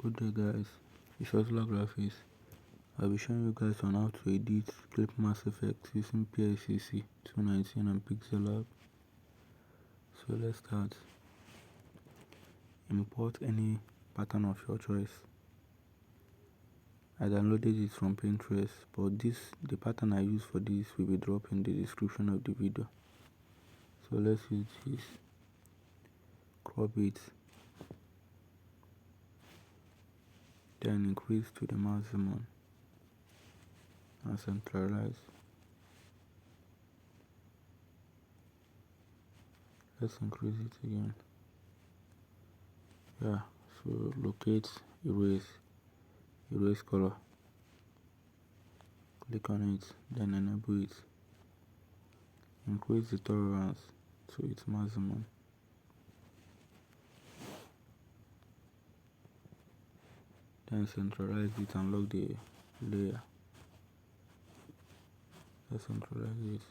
Good day guys, it's Pixellab Graphics. I'll be showing you guys on how to edit clip mass effects using CC 219 and Pixellab. So let's start. Import any pattern of your choice. I downloaded it from Pinterest, but the pattern I use for this will be dropped in the description of the video. So let's use this. Crop it, then increase to the maximum and centralize. Let's increase it again. Yeah, so locate erase color, click on it, then enable it. Increase the tolerance to its maximum. Then centralize it and lock the layer. Let's centralize it.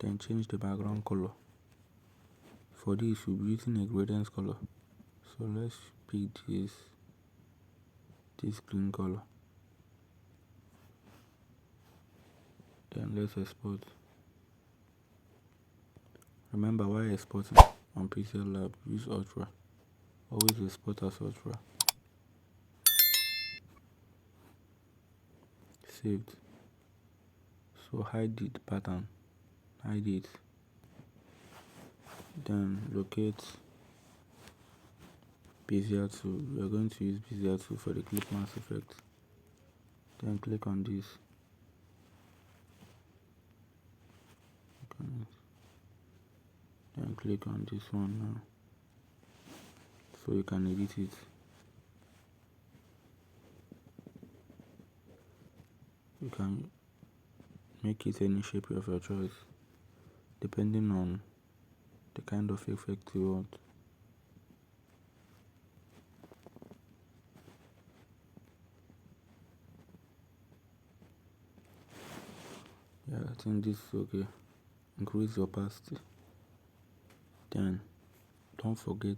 Then change the background color. For this we'll be using a gradient color. So let's pick this green color. Then let's export. Remember, while exporting on Pixelllab, use Ultra. Always export as Ultra. Saved. So hide the pattern. Hide it. Then locate Bezier tool. We are going to use Bezier tool for the clip mass effect. Then click on this. Then click on this one now, so you can edit it. You can make it any shape of your choice, depending on the kind of effect you want. Yeah, I think this is okay. Increase the opacity. Then don't forget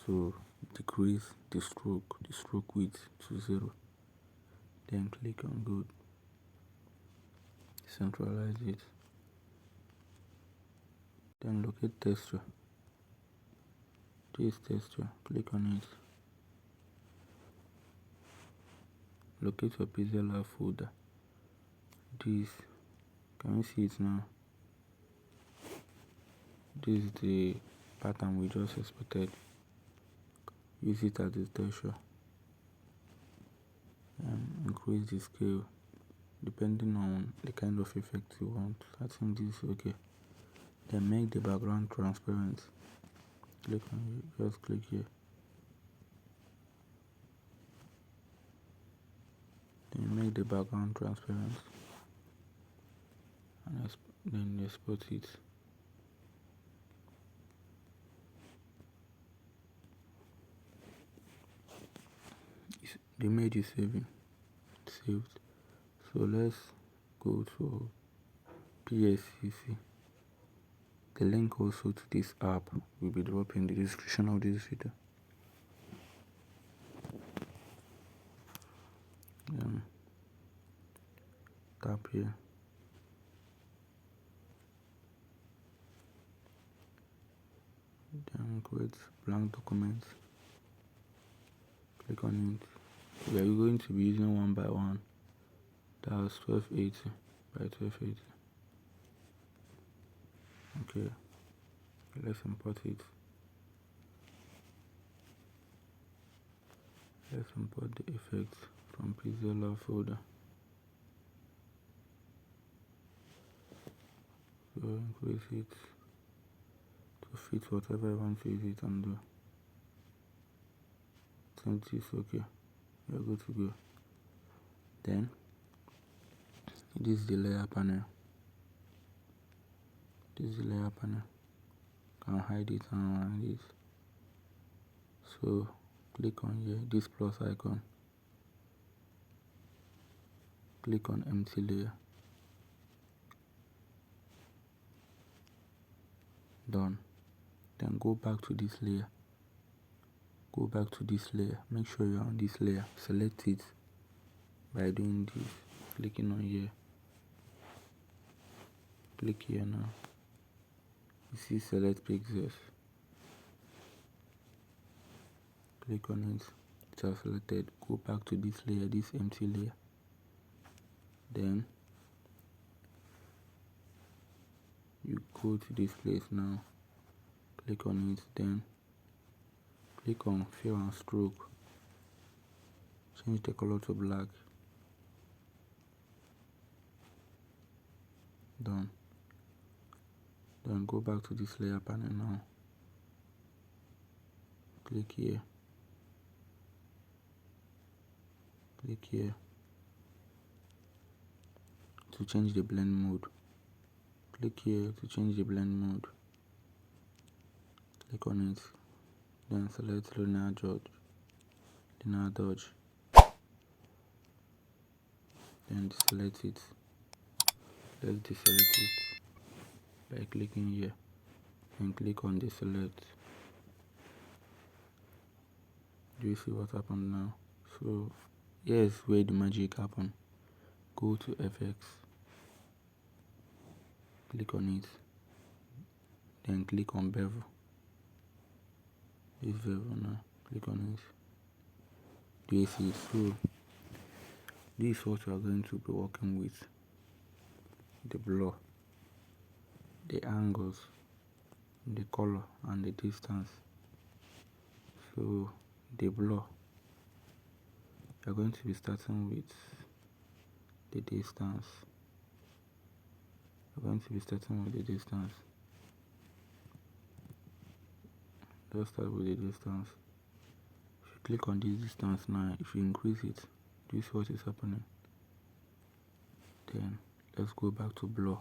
to decrease the stroke width to 0. Then click on good. Centralize it. Then locate texture. This texture, click on it. Locate your Pixellab folder. This, can you see it now? This is the pattern we just exported. Use it as the texture. Increase the scale depending on the kind of effect you want. I think this is okay. Then make the background transparent. Click on it, just click here. Then make the background transparent and then export it. The image is saved. So let's go to PSCC. The link also to this app will be dropped in the description of this video. Tap here. Then create blank document. Click on it. We are going to be using 1 by 1. That's 1280 by 1280. Okay, let's import it. Let's import the effect from Pixellab folder. So increase it to fit whatever I want to use it and do. Since it's okay, we are good to go. Then this is the layer panel. Can hide it and hide it. So click on here, this plus icon. Click on empty layer. Done. Then go back to this layer. go back to this layer. Make sure you're on this layer. Select it by doing this, clicking on here. Click here now. You see select pixels. Click on it. It has selected. Go back to this layer, this empty layer. Then you go to this place now. Click on it. Then click on fill and stroke. Change the color to black. Done. Then go back to this layer panel now. Click here. Click here to change the blend mode. Click here to change the blend mode. Click on it. Then select linear dodge. Then deselect it. Let's deselect it by clicking here and click on deselect. Do you see what happened now? So here's where the magic happened. Go to FX, click on it, then click on bevel. This bevel now, click on it. Do you see it? So this is what we are going to be working with: the blur, the angles, the color, and the distance. So the blur, we are going to be starting with the distance. Let's start with the distance. If you click on this distance now, if you increase it, do you see what is happening? Then let's go back to blur.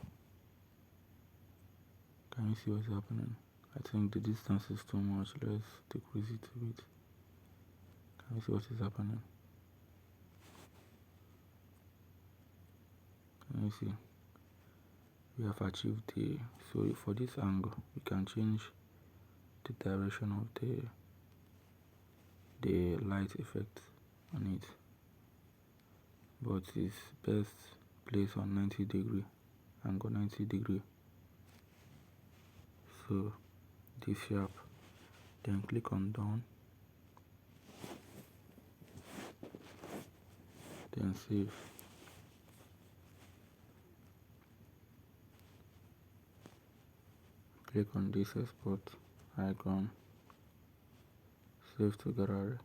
Can you see what's happening? I think the distance is too much. Let's decrease it a bit. Can you see what is happening? Can you see? We have achieved so for this angle, we can change the direction of the light effect on it, but it's best placed on 90 degree, angle 90 degree. So this sharp. Then click on done. Then save. Click on this export icon. Save to gallery.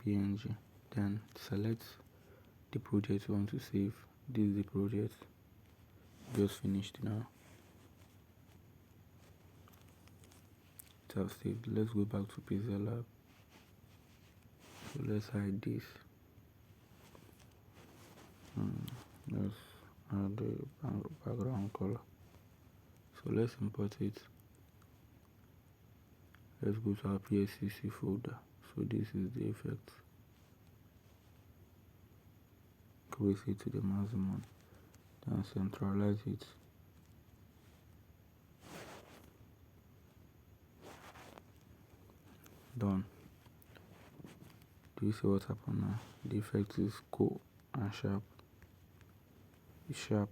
PNG. Then select the project you want to save. This is the project. Just finished now. It has saved. Let's go back to Pixellab. So let's hide this. Let's add the background color. So let's import it. Let's go to our PSCC folder. So this is the effect. Increase it to the maximum. Then centralize it. Done. Do you see what happened now? The effect is cool and sharp. It's sharp.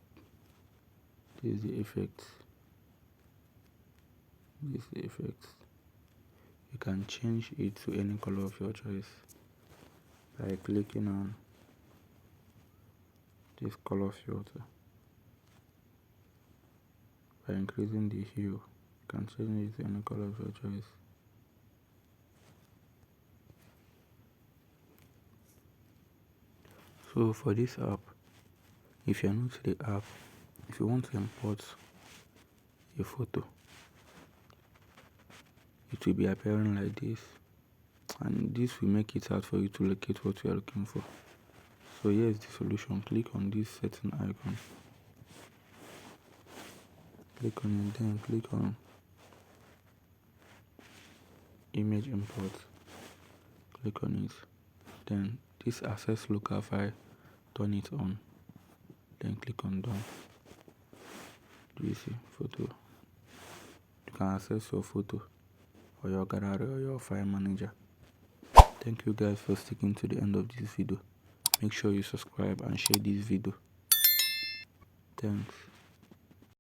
This is the effect. This is the effect. You can change it to any color of your choice by clicking on this color filter. By increasing the hue, you can change it to any color of your choice. So for this app, if you're new to the app, if you want to import a photo, it will be appearing like this, and this will make it hard for you to locate what you are looking for. So here's the solution. Click on this setting icon. Click on it, then click on image import. Click on it. Then this access local file, turn it on. Then click on done. Do you see photo? you can access your photo or your gallery or your file manager. Thank you guys for sticking to the end of this video. Make sure you subscribe and share this video. Thanks.